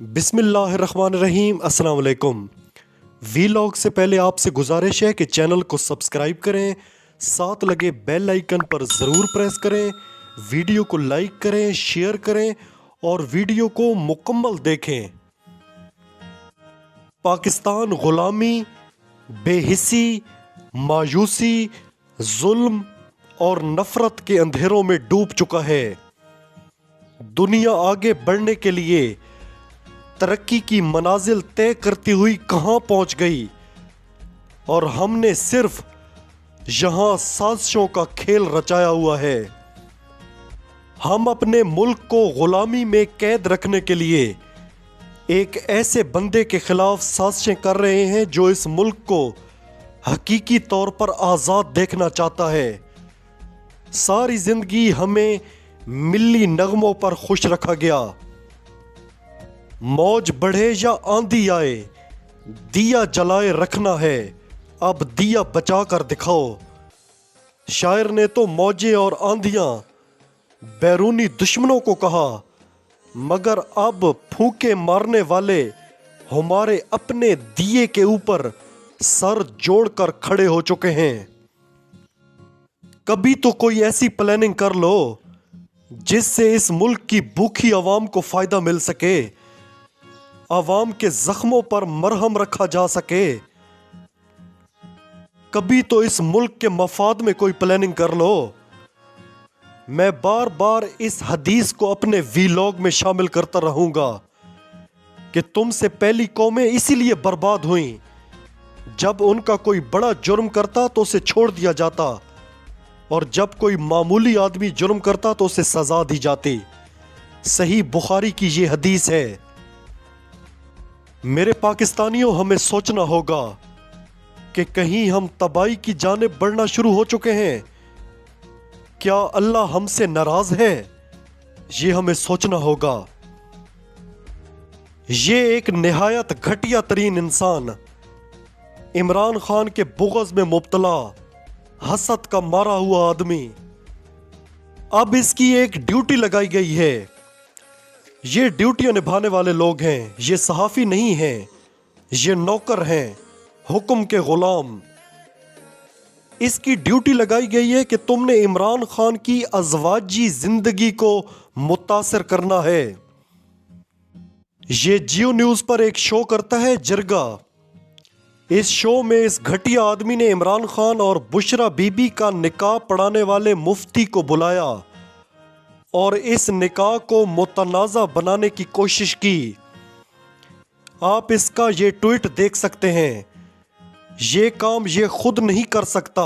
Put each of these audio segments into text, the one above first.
بسم اللہ الرحمن الرحیم۔ السلام علیکم۔ وی لاگ سے پہلے آپ سے گزارش ہے کہ چینل کو سبسکرائب کریں، ساتھ لگے بیل آئیکن پر ضرور پریس کریں، ویڈیو کو لائک کریں، شیئر کریں اور ویڈیو کو مکمل دیکھیں۔ پاکستان غلامی، بے حسی، مایوسی، ظلم اور نفرت کے اندھیروں میں ڈوب چکا ہے۔ دنیا آگے بڑھنے کے لیے ترقی کی منازل طے کرتی ہوئی کہاں پہنچ گئی، اور ہم نے صرف یہاں سازشوں کا کھیل رچایا ہوا ہے۔ ہم اپنے ملک کو غلامی میں قید رکھنے کے لیے ایک ایسے بندے کے خلاف سازشیں کر رہے ہیں جو اس ملک کو حقیقی طور پر آزاد دیکھنا چاہتا ہے۔ ساری زندگی ہمیں ملی نغموں پر خوش رکھا گیا۔ موج بڑھے یا آندھی آئے، دیا جلائے رکھنا ہے، اب دیا بچا کر دکھاؤ۔ شاعر نے تو موجیں اور آندھیاں بیرونی دشمنوں کو کہا، مگر اب پھونکے مارنے والے ہمارے اپنے دیے کے اوپر سر جوڑ کر کھڑے ہو چکے ہیں۔ کبھی تو کوئی ایسی پلاننگ کر لو جس سے اس ملک کی بھوکی عوام کو فائدہ مل سکے، عوام کے زخموں پر مرہم رکھا جا سکے۔ کبھی تو اس ملک کے مفاد میں کوئی پلاننگ کر لو۔ میں بار بار اس حدیث کو اپنے وی لاگ میں شامل کرتا رہوں گا کہ تم سے پہلی قومیں اسی لیے برباد ہوئیں، جب ان کا کوئی بڑا جرم کرتا تو اسے چھوڑ دیا جاتا، اور جب کوئی معمولی آدمی جرم کرتا تو اسے سزا دی جاتی۔ صحیح بخاری کی یہ حدیث ہے۔ میرے پاکستانیوں، ہمیں سوچنا ہوگا کہ کہیں ہم تباہی کی جانب بڑھنا شروع ہو چکے ہیں۔ کیا اللہ ہم سے ناراض ہے؟ یہ ہمیں سوچنا ہوگا۔ یہ ایک نہایت گھٹیا ترین انسان، عمران خان کے بغض میں مبتلا، حسد کا مارا ہوا آدمی، اب اس کی ایک ڈیوٹی لگائی گئی ہے۔ یہ ڈیوٹیاں نبھانے والے لوگ ہیں، یہ صحافی نہیں ہیں، یہ نوکر ہیں، حکم کے غلام۔ اس کی ڈیوٹی لگائی گئی ہے کہ تم نے عمران خان کی ازواجی زندگی کو متاثر کرنا ہے۔ یہ جیو نیوز پر ایک شو کرتا ہے، جرگا۔ اس شو میں اس گھٹیا آدمی نے عمران خان اور بشرا بی بی کا نکاح پڑھانے والے مفتی کو بلایا اور اس نکاح کو متنازع بنانے کی کوشش کی۔ آپ اس کا یہ ٹویٹ دیکھ سکتے ہیں۔ یہ کام یہ خود نہیں کر سکتا۔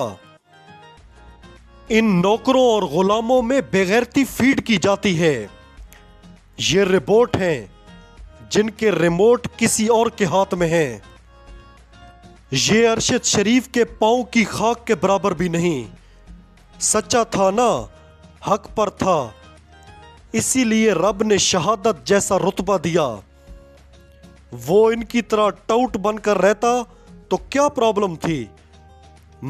ان نوکروں اور غلاموں میں بےغیرتی فیڈ کی جاتی ہے۔ یہ روبوٹ ہیں جن کے ریموٹ کسی اور کے ہاتھ میں ہیں۔ یہ ارشد شریف کے پاؤں کی خاک کے برابر بھی نہیں۔ سچا تھا نا، حق پر تھا، اسی لیے رب نے شہادت جیسا رتبہ دیا۔ وہ ان کی طرح ٹاؤٹ بن کر رہتا تو کیا پرابلم تھی،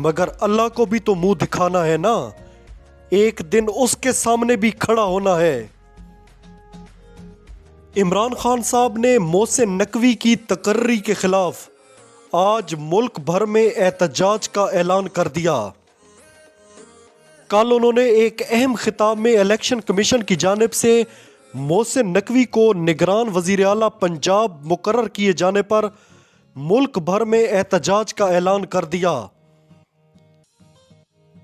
مگر اللہ کو بھی تو منہ دکھانا ہے نا، ایک دن اس کے سامنے بھی کھڑا ہونا ہے۔ عمران خان صاحب نے محسن نقوی کی تقرری کے خلاف آج ملک بھر میں احتجاج کا اعلان کر دیا۔ کل انہوں نے ایک اہم خطاب میں الیکشن کمیشن کی جانب سے محسن نقوی کو نگران وزیر اعلیٰ پنجاب مقرر کیے جانے پر ملک بھر میں احتجاج کا اعلان کر دیا۔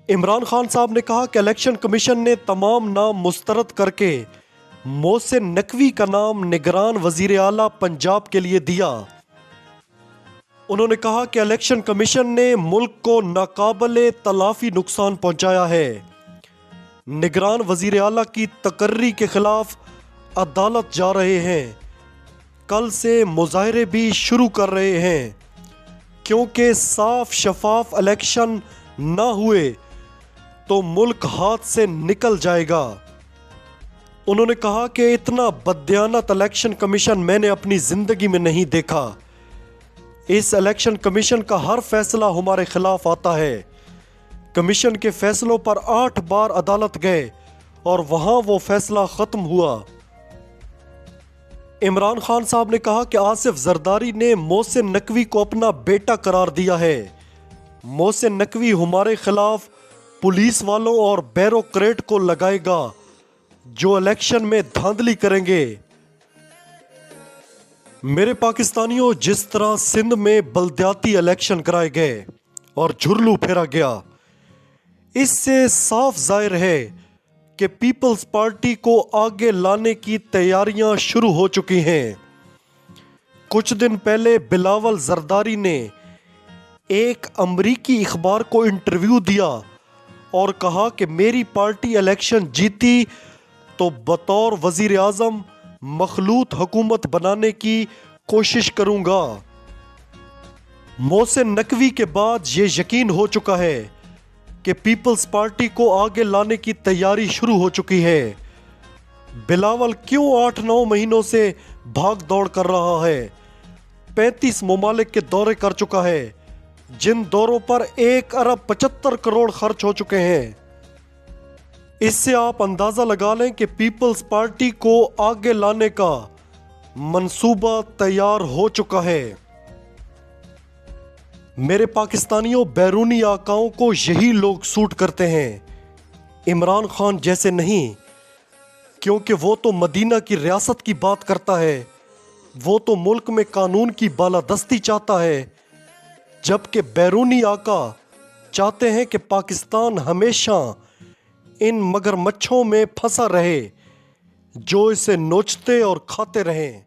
عمران خان صاحب نے کہا کہ الیکشن کمیشن نے تمام نام مسترد کر کے محسن نقوی کا نام نگران وزیر اعلیٰ پنجاب کے لیے دیا۔ انہوں نے کہا کہ الیکشن کمیشن نے ملک کو ناقابل تلافی نقصان پہنچایا ہے۔ نگران وزیر اعلیٰ کی تقرری کے خلاف عدالت جا رہے ہیں، کل سے مظاہرے بھی شروع کر رہے ہیں، کیونکہ صاف شفاف الیکشن نہ ہوئے تو ملک ہاتھ سے نکل جائے گا۔ انہوں نے کہا کہ اتنا بددیانت الیکشن کمیشن میں نے اپنی زندگی میں نہیں دیکھا۔ اس الیکشن کمیشن کا ہر فیصلہ ہمارے خلاف آتا ہے۔ کمیشن کے فیصلوں پر 8 بار عدالت گئے اور وہاں وہ فیصلہ ختم ہوا۔ عمران خان صاحب نے کہا کہ آصف زرداری نے محسن نقوی کو اپنا بیٹا قرار دیا ہے۔ محسن نقوی ہمارے خلاف پولیس والوں اور بیوروکریٹ کو لگائے گا جو الیکشن میں دھاندلی کریں گے۔ میرے پاکستانیوں، جس طرح سندھ میں بلدیاتی الیکشن کرائے گئے اور جھرلو پھیرا گیا، اس سے صاف ظاہر ہے کہ پیپلز پارٹی کو آگے لانے کی تیاریاں شروع ہو چکی ہیں۔ کچھ دن پہلے بلاول زرداری نے ایک امریکی اخبار کو انٹرویو دیا اور کہا کہ میری پارٹی الیکشن جیتی تو بطور وزیر اعظم مخلوط حکومت بنانے کی کوشش کروں گا۔ محسن نقوی کے بعد یہ یقین ہو چکا ہے کہ پیپلز پارٹی کو آگے لانے کی تیاری شروع ہو چکی ہے۔ بلاول کیوں 8-9 مہینوں سے بھاگ دوڑ کر رہا ہے؟ 35 ممالک کے دورے کر چکا ہے، جن دوروں پر 1 ارب 75 کروڑ خرچ ہو چکے ہیں۔ اس سے آپ اندازہ لگا لیں کہ پیپلز پارٹی کو آگے لانے کا منصوبہ تیار ہو چکا ہے۔ میرے پاکستانیوں، بیرونی آقاؤں کو یہی لوگ سوٹ کرتے ہیں، عمران خان جیسے نہیں، کیونکہ وہ تو مدینہ کی ریاست کی بات کرتا ہے، وہ تو ملک میں قانون کی بالادستی چاہتا ہے، جبکہ بیرونی آقا چاہتے ہیں کہ پاکستان ہمیشہ ان مگرمچھوں میں پھنسا رہے جو اسے نوچتے اور کھاتے رہیں۔